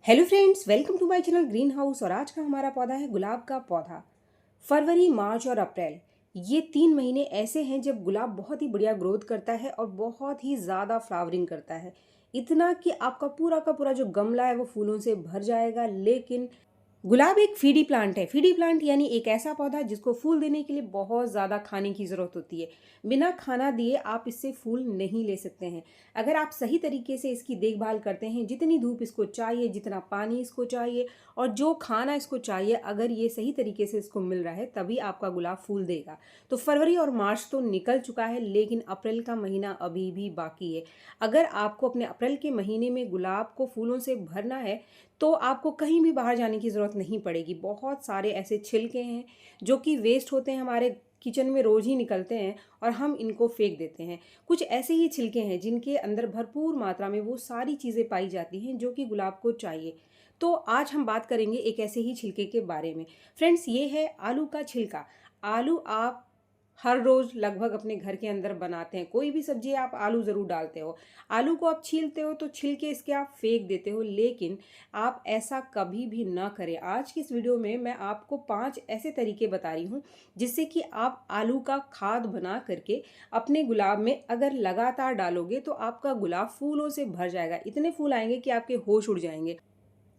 Hello friends, welcome to my channel green house. और आज का हमारा पौधा है गुलाब का पौधा। फरवरी, मार्च और अप्रैल ये 3 महीने ऐसे हैं जब गुलाब बहुत ही बढ़िया ग्रोथ करता है और बहुत ही ज़्यादा फ्लावरिंग करता है। इतना कि आपका पूरा का पूरा जो गमला है वो फूलों से भर जाएगा। लेकिन गुलाब एक फीडी प्लांट है। फीडी प्लांट यानी एक ऐसा पौधा जिसको फूल देने के लिए बहुत ज़्यादा खाने की ज़रूरत होती है। बिना खाना दिए आप इससे फूल नहीं ले सकते हैं। अगर आप सही तरीके से इसकी देखभाल करते हैं, जितनी धूप इसको चाहिए, जितना पानी इसको चाहिए और जो खाना इसको चाहिए, अगर ये सही तरीके से इसको मिल रहा है तभी आपका गुलाब फूल देगा। तो फरवरी और मार्च तो निकल चुका है, लेकिन अप्रैल का महीना अभी भी बाकी है। अगर आपको अपने अप्रैल के महीने में गुलाब को फूलों से भरना है तो आपको कहीं भी बाहर जाने की ज़रूरत नहीं पड़ेगी। बहुत सारे ऐसे छिलके हैं जो कि वेस्ट होते हैं, हमारे किचन में रोज़ ही निकलते हैं और हम इनको फेंक देते हैं। कुछ ऐसे ही छिलके हैं जिनके अंदर भरपूर मात्रा में वो सारी चीज़ें पाई जाती हैं जो कि गुलाब को चाहिए। तो आज हम बात करेंगे एक ऐसे ही छिलके के बारे में। फ्रेंड्स, ये है आलू का छिलका। आलू आप हर रोज़ लगभग अपने घर के अंदर बनाते हैं। कोई भी सब्जी आप आलू ज़रूर डालते हो। आलू को आप छीलते हो तो छिलके इसके आप फेंक देते हो, लेकिन आप ऐसा कभी भी ना करें। आज की इस वीडियो में मैं आपको 5 ऐसे तरीके बता रही हूँ जिससे कि आप आलू का खाद बना करके अपने गुलाब में अगर लगातार डालोगे तो आपका गुलाब फूलों से भर जाएगा। इतने फूल आएंगे कि आपके होश उड़ जाएंगे।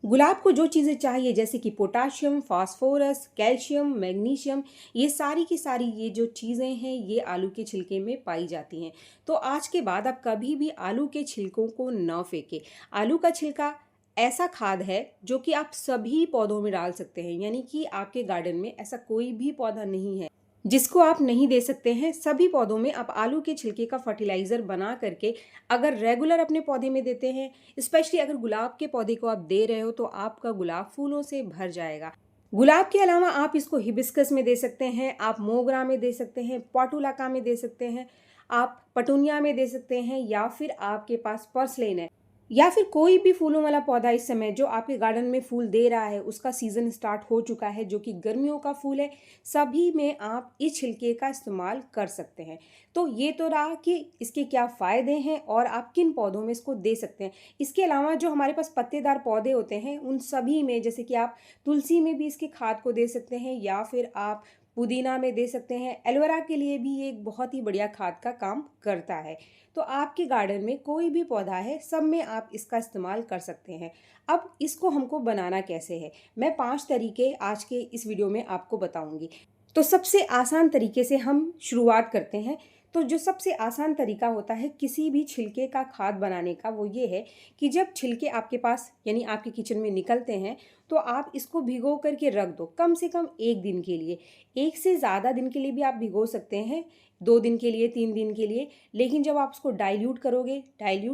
गुलाब को जो चीज़ें चाहिए जैसे कि पोटाशियम, फास्फोरस, कैल्शियम, मैग्नीशियम, ये सारी की सारी ये जो चीज़ें हैं ये आलू के छिलके में पाई जाती हैं। तो आज के बाद आप कभी भी आलू के छिलकों को न फेंकें। आलू का छिलका ऐसा खाद है जो कि आप सभी पौधों में डाल सकते हैं। यानी कि आपके गार्डन में ऐसा कोई भी पौधा नहीं है जिसको आप नहीं दे सकते हैं। सभी पौधों में आप आलू के छिलके का फर्टिलाइज़र बना करके अगर रेगुलर अपने पौधे में देते हैं, स्पेशली अगर गुलाब के पौधे को आप दे रहे हो, तो आपका गुलाब फूलों से भर जाएगा। गुलाब के अलावा आप इसको हिबिस्कस में दे सकते हैं, आप मोगरा में दे सकते हैं, पोर्टुलाका में दे सकते हैं, आप पटूनिया में दे सकते हैं, या फिर आपके पास पर्सलेन है, या फिर कोई भी फूलों वाला पौधा इस समय जो आपके गार्डन में फूल दे रहा है, उसका सीज़न स्टार्ट हो चुका है, जो कि गर्मियों का फूल है, सभी में आप इस छिलके का इस्तेमाल कर सकते हैं। तो ये तो रहा कि इसके क्या फ़ायदे हैं और आप किन पौधों में इसको दे सकते हैं। इसके अलावा जो हमारे पास पत्तेदार पौधे होते हैं उन सभी में, जैसे कि आप तुलसी में भी इसके खाद को दे सकते हैं, या फिर आप पुदीना में दे सकते हैं। एलोवेरा के लिए भी ये एक बहुत ही बढ़िया खाद का काम करता है। तो आपके गार्डन में कोई भी पौधा है, सब में आप इसका इस्तेमाल कर सकते हैं। अब इसको हमको बनाना कैसे है, मैं 5 तरीके आज के इस वीडियो में आपको बताऊंगी। तो सबसे आसान तरीके से हम शुरुआत करते हैं। तो जो सबसे आसान तरीका होता है किसी भी छिलके का खाद बनाने का, वो ये है कि जब छिलके आपके पास यानी आपके किचन में निकलते हैं तो आप इसको भिगो करके रख दो, कम से कम 1 दिन के लिए। 1 से ज़्यादा दिन के लिए भी आप भिगो सकते हैं, 2 दिन के लिए, 3 दिन के लिए। लेकिन जब आप उसको डाइल्यूट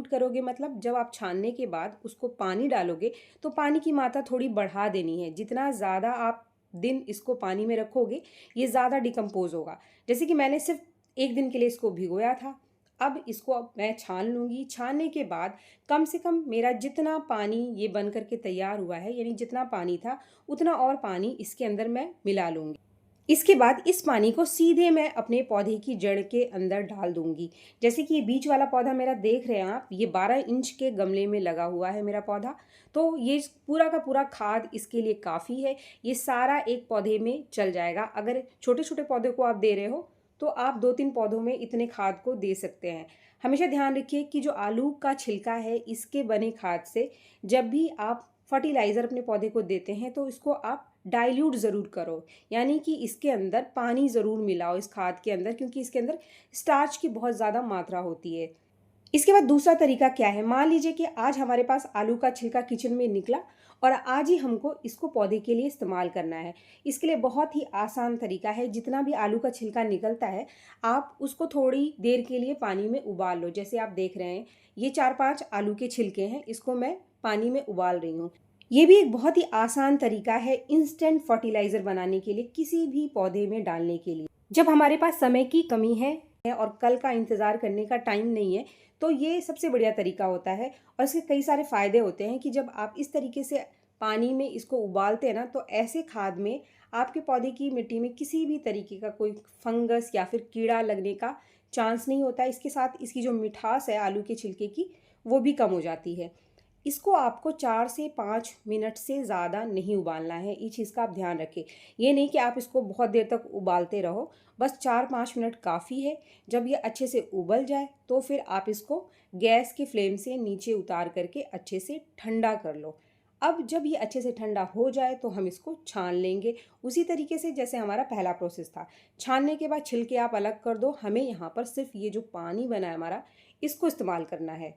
करोगे मतलब जब आप छानने के बाद उसको पानी डालोगे तो पानी की मात्रा थोड़ी बढ़ा देनी है। जितना ज़्यादा आप दिन इसको पानी में रखोगे ये ज़्यादा डिकम्पोज होगा। जैसे कि मैंने सिर्फ 1 दिन के लिए इसको भिगोया था। अब इसको मैं छान लूँगी। छानने के बाद कम से कम मेरा जितना पानी ये बन करके तैयार हुआ है, यानी जितना पानी था उतना और पानी इसके अंदर मैं मिला लूँगी। इसके बाद इस पानी को सीधे मैं अपने पौधे की जड़ के अंदर डाल दूंगी। जैसे कि ये बीच वाला पौधा मेरा देख रहे हैं आप, ये 12 इंच के गमले में लगा हुआ है मेरा पौधा। तो ये पूरा का पूरा खाद इसके लिए काफ़ी है। ये सारा एक पौधे में चल जाएगा। अगर छोटे छोटे पौधे को आप दे रहे हो तो आप 2-3 पौधों में इतने खाद को दे सकते हैं। हमेशा ध्यान रखिए कि जो आलू का छिलका है इसके बने खाद से जब भी आप फर्टिलाइज़र अपने पौधे को देते हैं तो इसको आप डाइल्यूट ज़रूर करो। यानी कि इसके अंदर पानी ज़रूर मिलाओ इस खाद के अंदर, क्योंकि इसके अंदर स्टार्च की बहुत ज़्यादा मात्रा होती है। इसके बाद दूसरा तरीका क्या है, मान लीजिए कि आज हमारे पास आलू का छिलका किचन में निकला और आज ही हमको इसको पौधे के लिए इस्तेमाल करना है। इसके लिए बहुत ही आसान तरीका है। जितना भी आलू का छिलका निकलता है आप उसको थोड़ी देर के लिए पानी में उबाल लो। जैसे आप देख रहे हैं ये 4-5 आलू के छिलके हैं, इसको मैं पानी में उबाल रही हूँ। ये भी एक बहुत ही आसान तरीका है इंस्टेंट फर्टिलाइज़र बनाने के लिए, किसी भी पौधे में डालने के लिए। जब हमारे पास समय की कमी है और कल का इंतज़ार करने का टाइम नहीं है तो ये सबसे बढ़िया तरीका होता है। और इसके कई सारे फ़ायदे होते हैं कि जब आप इस तरीके से पानी में इसको उबालते हैं ना, तो ऐसे खाद में आपके पौधे की मिट्टी में किसी भी तरीके का कोई फंगस या फिर कीड़ा लगने का चांस नहीं होता। इसके साथ इसकी जो मिठास है आलू के छिलके की वो भी कम हो जाती है। इसको आपको 4 से 5 मिनट से ज़्यादा नहीं उबालना है, ये चीज़ का आप ध्यान रखें। ये नहीं कि आप इसको बहुत देर तक उबालते रहो, बस 4-5 मिनट काफ़ी है। जब ये अच्छे से उबल जाए तो फिर आप इसको गैस की फ्लेम से नीचे उतार करके अच्छे से ठंडा कर लो। अब जब ये अच्छे से ठंडा हो जाए तो हम इसको छान लेंगे, उसी तरीके से जैसे हमारा पहला प्रोसेस था। छानने के बाद छिलके आप अलग कर दो, हमें यहाँ पर सिर्फ ये जो पानी बना है हमारा, इसको इस्तेमाल करना है।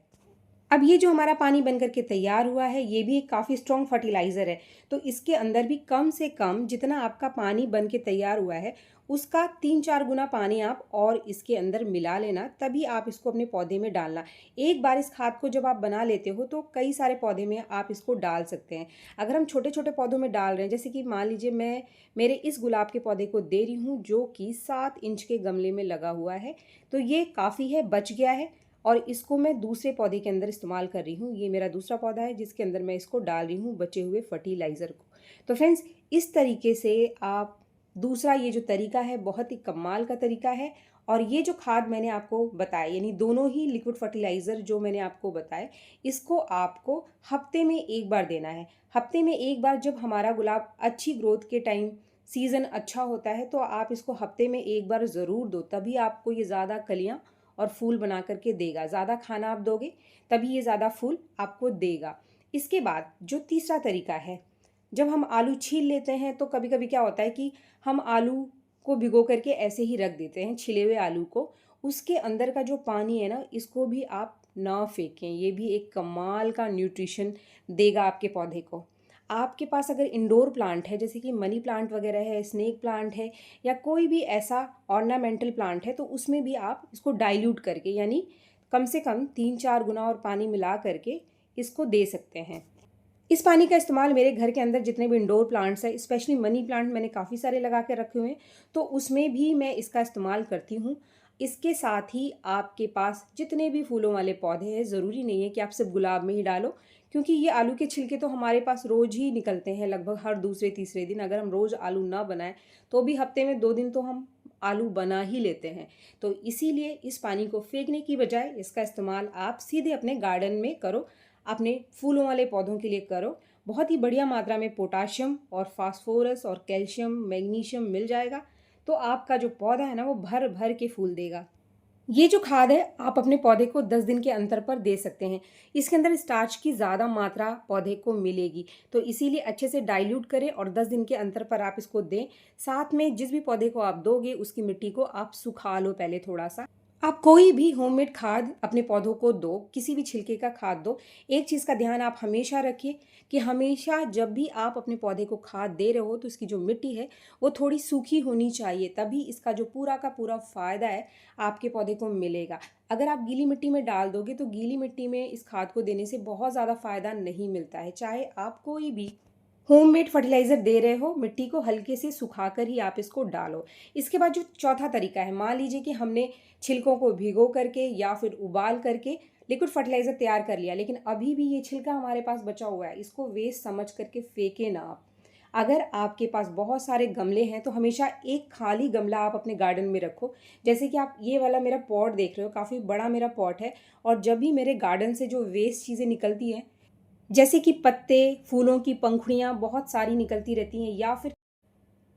अब ये जो हमारा पानी बन कर के तैयार हुआ है, ये भी एक काफ़ी स्ट्रॉन्ग फर्टिलाइज़र है। तो इसके अंदर भी कम से कम जितना आपका पानी बन के तैयार हुआ है, उसका 3-4 गुना पानी आप और इसके अंदर मिला लेना, तभी आप इसको अपने पौधे में डालना। एक बार इस खाद को जब आप बना लेते हो तो कई सारे पौधे में आप इसको डाल सकते हैं। अगर हम छोटे-छोटे पौधों में डाल रहे हैं, जैसे कि मान लीजिए मैं मेरे इस गुलाब के पौधे को दे रही हूँ जो कि 7 इंच के गमले में लगा हुआ है, तो ये काफ़ी है, बच गया है। और इसको मैं दूसरे पौधे के अंदर इस्तेमाल कर रही हूँ। ये मेरा दूसरा पौधा है जिसके अंदर मैं इसको डाल रही हूँ बचे हुए फर्टिलाइज़र को। तो फ्रेंड्स, इस तरीके से आप दूसरा ये जो तरीका है बहुत ही कमाल का तरीका है। और ये जो खाद मैंने आपको बताया, यानी दोनों ही लिक्विड फर्टिलाइज़र जो मैंने आपको बताए, इसको आपको हफ्ते में एक बार देना है। हफ्ते में एक बार, जब हमारा गुलाब अच्छी ग्रोथ के टाइम सीज़न अच्छा होता है तो आप इसको हफ्ते में एक बार ज़रूर दो, तभी आपको ये ज़्यादा कलियाँ और फूल बना करके देगा। ज़्यादा खाना आप दोगे तभी ये ज़्यादा फूल आपको देगा। इसके बाद जो तीसरा तरीका है, जब हम आलू छील लेते हैं तो कभी कभी क्या होता है कि हम आलू को भिगो करके ऐसे ही रख देते हैं, छिले हुए आलू को। उसके अंदर का जो पानी है ना, इसको भी आप ना फेंकें, ये भी एक कमाल का न्यूट्रिशन देगा आपके पौधे को। आपके पास अगर इंडोर प्लांट है, जैसे कि मनी प्लांट वगैरह है, स्नेक प्लांट है, या कोई भी ऐसा ऑर्नामेंटल प्लांट है, तो उसमें भी आप इसको डाइल्यूट करके, यानी कम से कम 3-4 गुना और पानी मिला करके इसको दे सकते हैं। इस पानी का इस्तेमाल मेरे घर के अंदर जितने भी इंडोर प्लांट्स हैं, स्पेशली मनी प्लांट मैंने काफ़ी सारे लगा के रखे हुए हैं, तो उसमें भी मैं इसका इस्तेमाल करती हूँ। इसके साथ ही आपके पास जितने भी फूलों वाले पौधे हैं, ज़रूरी नहीं है कि आप सिर्फ गुलाब में ही डालो, क्योंकि ये आलू के छिलके तो हमारे पास रोज़ ही निकलते हैं, लगभग हर दूसरे तीसरे दिन। अगर हम रोज़ आलू ना बनाएं तो भी हफ्ते में 2 दिन तो हम आलू बना ही लेते हैं। तो इसीलिए इस पानी को फेंकने की बजाय इसका इस्तेमाल आप सीधे अपने गार्डन में करो, अपने फूलों वाले पौधों के लिए करो। बहुत ही बढ़िया मात्रा में पोटाशियम और फास्फोरस और कैल्शियम, मैग्नीशियम मिल जाएगा, तो आपका जो पौधा है ना, वो भर भर के फूल देगा। ये जो खाद है आप अपने पौधे को 10 दिन के अंतर पर दे सकते हैं। इसके अंदर स्टार्च की ज़्यादा मात्रा पौधे को मिलेगी, तो इसीलिए अच्छे से डाइल्यूट करें और 10 दिन के अंतर पर आप इसको दें। साथ में जिस भी पौधे को आप दोगे उसकी मिट्टी को आप सुखा लो पहले थोड़ा सा। आप कोई भी होममेड खाद अपने पौधों को दो, किसी भी छिलके का खाद दो। एक चीज़ का ध्यान आप हमेशा रखिए कि हमेशा जब भी आप अपने पौधे को खाद दे रहे हो तो इसकी जो मिट्टी है वो थोड़ी सूखी होनी चाहिए, तभी इसका जो पूरा का पूरा फ़ायदा है आपके पौधे को मिलेगा। अगर आप गीली मिट्टी में डाल दोगे तो गीली मिट्टी में इस खाद को देने से बहुत ज़्यादा फ़ायदा नहीं मिलता है। चाहे आप कोई भी होममेड फर्टिलाइज़र दे रहे हो, मिट्टी को हल्के से सुखा कर ही आप इसको डालो। इसके बाद जो चौथा तरीका है, मान लीजिए कि हमने छिलकों को भिगो करके या फिर उबाल करके लिक्विड फर्टिलाइज़र तैयार कर लिया, लेकिन अभी भी ये छिलका हमारे पास बचा हुआ है, इसको वेस्ट समझ करके फेंके ना आप। अगर आपके पास बहुत सारे गमले हैं तो हमेशा एक खाली गमला आप अपने गार्डन में रखो। जैसे कि आप ये वाला मेरा पॉट देख रहे हो, काफ़ी बड़ा मेरा पॉट है, और जब भी मेरे गार्डन से जो वेस्ट चीज़ें निकलती हैं, जैसे कि पत्ते, फूलों की पंखुड़ियाँ बहुत सारी निकलती रहती हैं, या फिर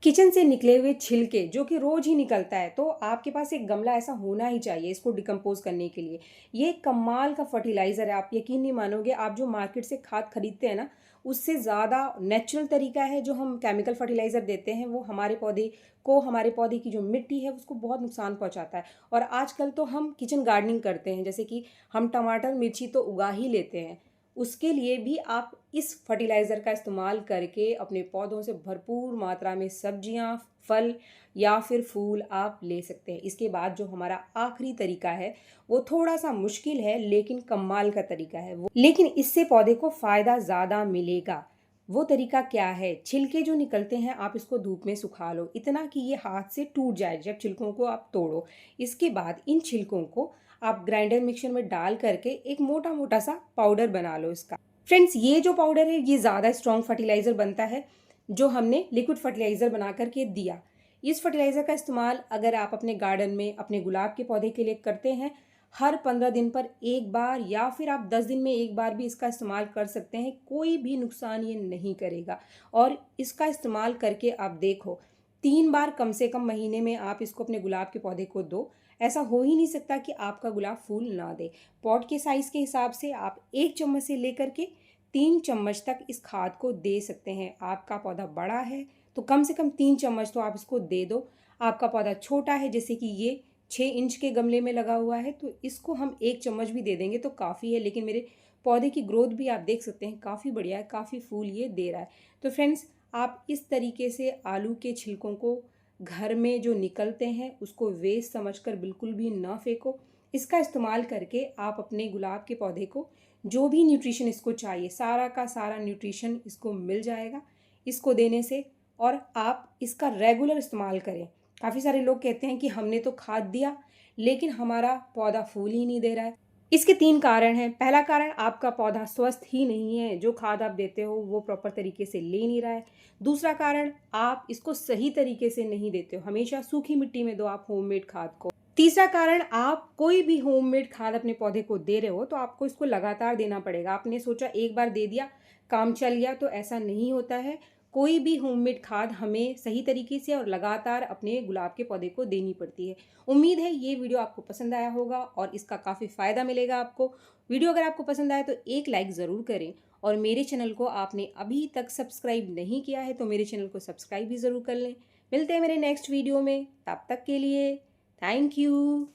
किचन से निकले हुए छिलके जो कि रोज ही निकलता है, तो आपके पास एक गमला ऐसा होना ही चाहिए इसको डिकम्पोज करने के लिए। ये एक कमाल का फर्टिलाइज़र है, आप यकीन नहीं मानोगे। आप जो मार्केट से खाद खरीदते हैं ना, उससे ज़्यादा नेचुरल तरीका है जो हम केमिकल फर्टिलाइज़र देते हैं, वो हमारे पौधे को, हमारे पौधे की जो मिट्टी है उसको बहुत नुकसान पहुंचाता है। और आजकल तो हम किचन गार्डनिंग करते हैं, जैसे कि हम टमाटर मिर्ची तो उगा ही लेते हैं, उसके लिए भी आप इस फर्टिलाइज़र का इस्तेमाल करके अपने पौधों से भरपूर मात्रा में सब्जियां, फल या फिर फूल आप ले सकते हैं। इसके बाद जो हमारा आखिरी तरीका है वो थोड़ा सा मुश्किल है लेकिन कमाल का तरीका है वो, लेकिन इससे पौधे को फ़ायदा ज़्यादा मिलेगा। वो तरीका क्या है? छिलके जो निकलते हैं आप इसको धूप में सुखा लो, इतना कि ये हाथ से टूट जाए जब छिलकों को आप तोड़ो। इसके बाद इन छिलकों को आप ग्राइंडर मिक्सर में डाल करके एक मोटा मोटा सा पाउडर बना लो इसका। फ्रेंड्स, ये जो पाउडर है ये ज़्यादा स्ट्रॉन्ग फर्टिलाइज़र बनता है जो हमने लिक्विड फर्टिलाइज़र बना करके दिया। इस फर्टिलाइज़र का इस्तेमाल अगर आप अपने गार्डन में अपने गुलाब के पौधे के लिए करते हैं, हर 15 दिन पर एक बार या फिर आप 10 दिन में एक बार भी इसका इस्तेमाल कर सकते हैं। कोई भी नुकसान ये नहीं करेगा। और इसका इस्तेमाल करके आप देखो, 3 बार कम से कम महीने में आप इसको अपने गुलाब के पौधे को दो। ऐसा हो ही नहीं सकता कि आपका गुलाब फूल ना दे। पॉट के साइज़ के हिसाब से आप 1 चम्मच से लेकर के 3 चम्मच तक इस खाद को दे सकते हैं। आपका पौधा बड़ा है तो कम से कम 3 चम्मच तो आप इसको दे दो। आपका पौधा छोटा है, जैसे कि ये 6 इंच के गमले में लगा हुआ है, तो इसको हम 1 चम्मच भी दे देंगे तो काफ़ी है। लेकिन मेरे पौधे की ग्रोथ भी आप देख सकते हैं काफ़ी बढ़िया है, काफ़ी फूल ये दे रहा है। तो फ्रेंड्स, आप इस तरीके से आलू के छिलकों को घर में जो निकलते हैं उसको वेस्ट समझकर बिल्कुल भी ना फेंको। इसका इस्तेमाल करके आप अपने गुलाब के पौधे को जो भी न्यूट्रिशन इसको चाहिए, सारा का सारा न्यूट्रिशन इसको मिल जाएगा इसको देने से। और आप इसका रेगुलर इस्तेमाल करें। काफ़ी सारे लोग कहते हैं कि हमने तो खाद दिया लेकिन हमारा पौधा फूल ही नहीं दे रहा है। इसके 3 कारण हैं। पहला कारण, आपका पौधा स्वस्थ ही नहीं है, जो खाद आप देते हो वो प्रॉपर तरीके से ले नहीं रहा है। दूसरा कारण, आप इसको सही तरीके से नहीं देते हो, हमेशा सूखी मिट्टी में दो आप होममेड खाद को। तीसरा कारण, आप कोई भी होममेड खाद अपने पौधे को दे रहे हो तो आपको इसको लगातार देना पड़ेगा। आपने सोचा एक बार दे दिया काम चल गया, तो ऐसा नहीं होता है। कोई भी होममेड खाद हमें सही तरीके से और लगातार अपने गुलाब के पौधे को देनी पड़ती है। उम्मीद है ये वीडियो आपको पसंद आया होगा और इसका काफ़ी फ़ायदा मिलेगा आपको। वीडियो अगर आपको पसंद आए तो एक लाइक ज़रूर करें। और मेरे चैनल को आपने अभी तक सब्सक्राइब नहीं किया है तो मेरे चैनल को सब्सक्राइब भी ज़रूर कर लें। मिलते हैं मेरे नेक्स्ट वीडियो में, तब तक के लिए थैंक यू।